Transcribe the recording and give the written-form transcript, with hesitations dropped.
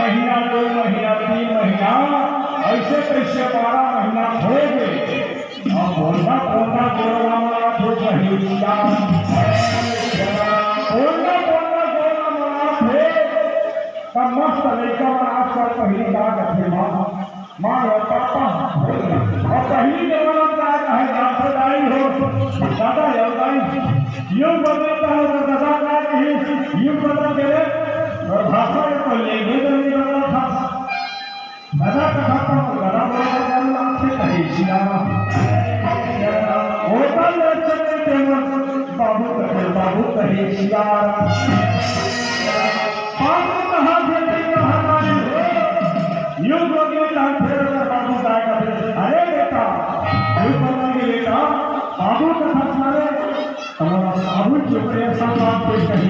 महीना 2 महीना 3 महीना ऐसे कैसे 12 महीना हो गए। अब बोलना बोलना गोरा मारा तो कहिया बोलना बोलना गोरा मारा थे तब मस्त लड़का आजकल पहली बात है माँ और पापा और पहली जमाना का है दादाई हो दादा दादाई यूं बदलता है और दादा का नहीं यूं बदल गए और भाषा में पहले नहीं बदला था दादा का भाषा में दादा बोला से कही सियामा होटल में चलते थे बाबू कहे सियारा बाबू कहा यूं बोलिए फिर बाबू जाएगा अरे बेटा यूं बोलेंगे बेटा बाबू का फंसना हमारा साबुन जो ऐसा बात कही